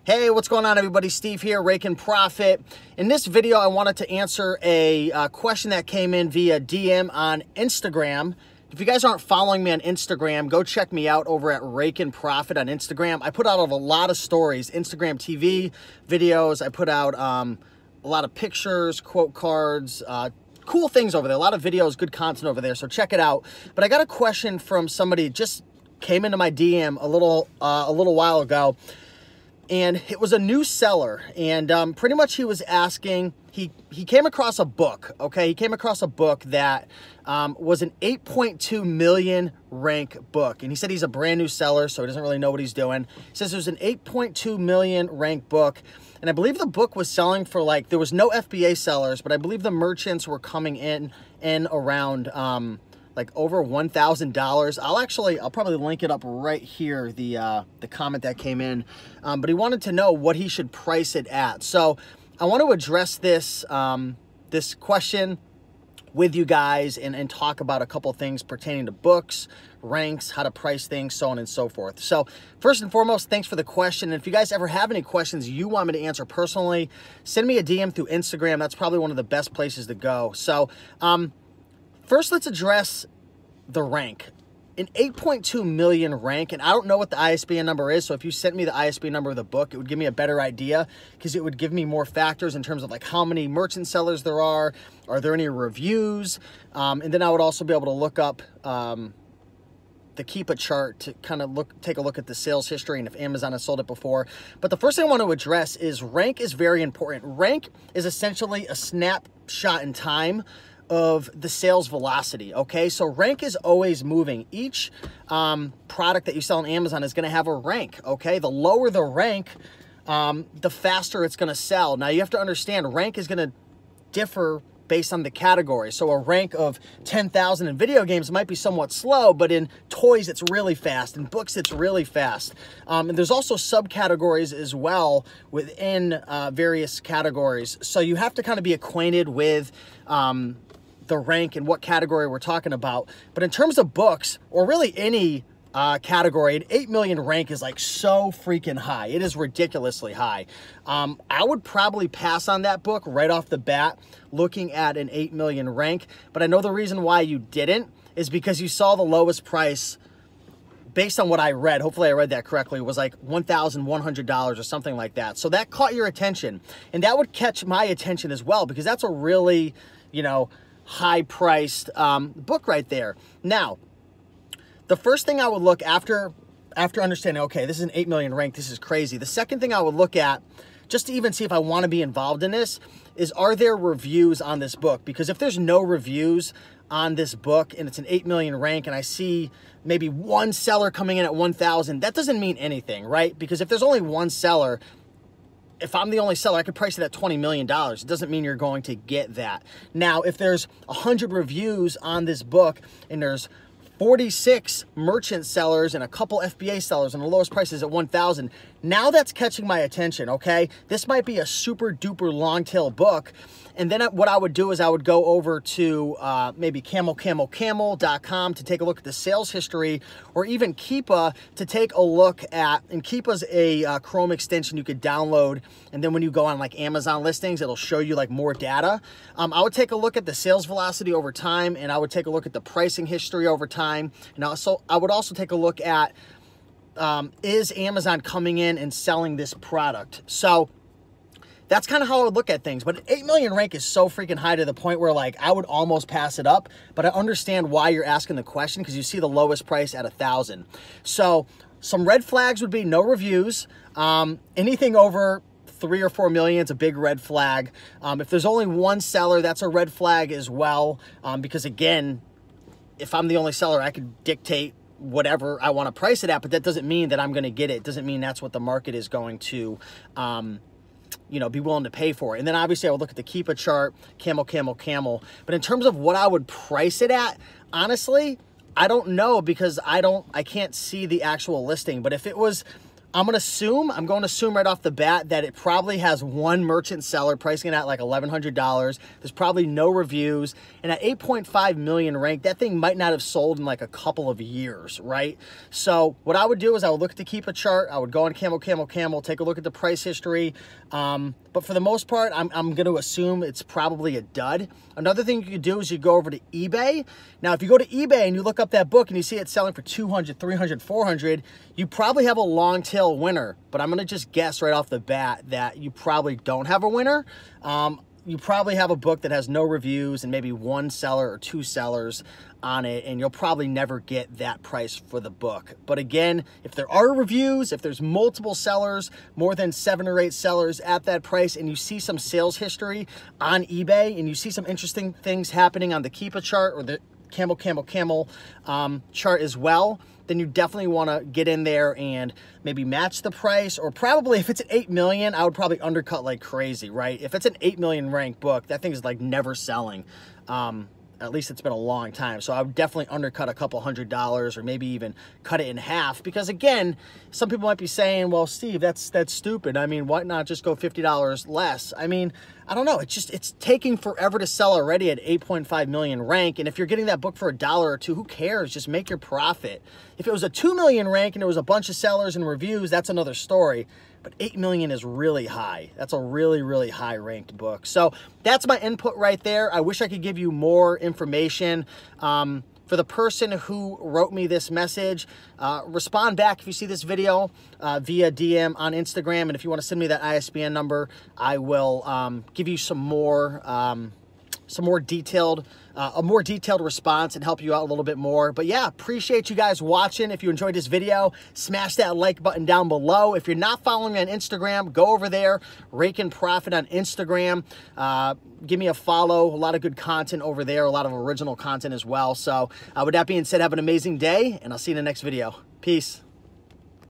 Hey, what's going on, everybody? Steve here, Rake and Profit. In this video, I wanted to answer a question that came in via DM on Instagram. If you guys aren't following me on Instagram, go check me out over at Rake and Profit on Instagram. I put out a lot of stories, Instagram TV videos. I put out a lot of pictures, quote cards, cool things over there. A lot of videos, good content over there, so check it out. But I got a question from somebody just came into my DM a little while ago. And it was a new seller, and pretty much he was asking, he came across a book, okay? He came across a book that was an 8.2 million rank book. And he said he's a brand new seller, so he doesn't really know what he's doing. He says there's an 8.2 million rank book. And I believe the book was selling for like, there was no FBA sellers, but I believe the merchants were coming in around like over $1,000. I'll probably link it up right here, the comment that came in. But he wanted to know what he should price it at. So I want to address this this question with you guys and talk about a couple things pertaining to books, ranks, how to price things, so on and so forth. So first and foremost, thanks for the question. And if you guys ever have any questions you want me to answer personally, send me a DM through Instagram. That's probably one of the best places to go. So first, let's address the rank. An 8.2 million rank, and I don't know what the ISBN number is, so if you sent me the ISBN number of the book, it would give me a better idea, because it would give me more factors in terms of like how many merchant sellers there are there any reviews, and then I would also be able to look up the Keepa chart to kind of take a look at the sales history and if Amazon has sold it before. But the first thing I want to address is rank is very important. Rank is essentially a snapshot in time of the sales velocity, okay? So rank is always moving. Each product that you sell on Amazon is gonna have a rank, okay? The lower the rank, the faster it's gonna sell. Now you have to understand, rank is gonna differ based on the category. So a rank of 10,000 in video games might be somewhat slow, but in toys it's really fast, in books it's really fast. And there's also subcategories as well within various categories. So you have to kind of be acquainted with the rank and what category we're talking about. But in terms of books, or really any category, an 8 million rank is like so freaking high. It is ridiculously high. I would probably pass on that book right off the bat looking at an 8 million rank. But I know the reason why you didn't is because you saw the lowest price, based on what I read, hopefully I read that correctly, was like $1,100 or something like that. So that caught your attention. And that would catch my attention as well, because that's a really, you know, high-priced book right there. Now, the first thing I would look after understanding, okay, this is an 8 million rank, this is crazy. The second thing I would look at, just to even see if I want to be involved in this, is are there reviews on this book? Because if there's no reviews on this book and it's an 8 million rank and I see maybe one seller coming in at 1,000, that doesn't mean anything, right? Because if there's only one seller, if I'm the only seller, I could price it at $20 million. It doesn't mean you're going to get that. Now, if there's 100 reviews on this book and there's 46 merchant sellers and a couple FBA sellers and the lowest price is at 1,000, now that's catching my attention, okay? This might be a super duper long tail book. And then what I would do is I would go over to maybe camel.com to take a look at the sales history, or even Keepa to take a look at, and Keepa's a Chrome extension you could download, and then when you go on like Amazon listings, it'll show you like more data. I would take a look at the sales velocity over time, and I would take a look at the pricing history over time. And also, I would also take a look at, is Amazon coming in and selling this product? So that's kind of how I would look at things. But an 8 million rank is so freaking high to the point where like I would almost pass it up. But I understand why you're asking the question, because you see the lowest price at 1,000. So some red flags would be no reviews. Anything over 3 or 4 million is a big red flag. If there's only one seller, that's a red flag as well. Because again, if I'm the only seller, I could dictate whatever I want to price it at, but that doesn't mean that I'm going to get it. It doesn't mean that's what the market is going to you know, be willing to pay for it. And then obviously I would look at the Keepa chart, camel. But in terms of what I would price it at, honestly, I don't know, because I can't see the actual listing. But if it was I'm going to assume right off the bat that it probably has one merchant seller pricing it at like $1,100. There's probably no reviews. And at 8.5 million rank, that thing might not have sold in like a couple of years, right? So what I would do is I would look at the Keepa chart. I would go on Camel, take a look at the price history. But for the most part, I'm going to assume it's probably a dud. Another thing you could do is you go over to eBay. Now, if you go to eBay and you look up that book and you see it selling for 200, 300, 400, you probably have a long tail winner. But I'm going to just guess right off the bat that you probably don't have a winner. You probably have a book that has no reviews and maybe one seller or two sellers on it, and you'll probably never get that price for the book. But again, if there are reviews, if there's multiple sellers, more than 7 or 8 sellers at that price, and you see some sales history on eBay, and you see some interesting things happening on the Keepa chart or the Camel chart as well, then you definitely want to get in there and maybe match the price, or probably if it's an 8 million, I would probably undercut like crazy, right? If it's an 8 million rank book, that thing is like never selling. At least it's been a long time. So I would definitely undercut a couple $100 or maybe even cut it in half, because again, some people might be saying, well, Steve, that's stupid. I mean, why not just go $50 less? I mean, I don't know. It's taking forever to sell already at 8.5 million rank. And if you're getting that book for $1 or $2, who cares? Just make your profit. If it was a 2 million rank and there was a bunch of sellers and reviews, that's another story. But 8 million is really high. That's a really, really high ranked book. So that's my input right there. I wish I could give you more information. For the person who wrote me this message, respond back if you see this video via DM on Instagram. And if you want to send me that ISBN number, I will give you some more detailed response and help you out a little bit more. But yeah, appreciate you guys watching. If you enjoyed this video, smash that like button down below. If you're not following me on Instagram, go over there, Rake and Profit on Instagram. Give me a follow. A lot of good content over there, a lot of original content as well. So with that being said, have an amazing day, and I'll see you in the next video. Peace.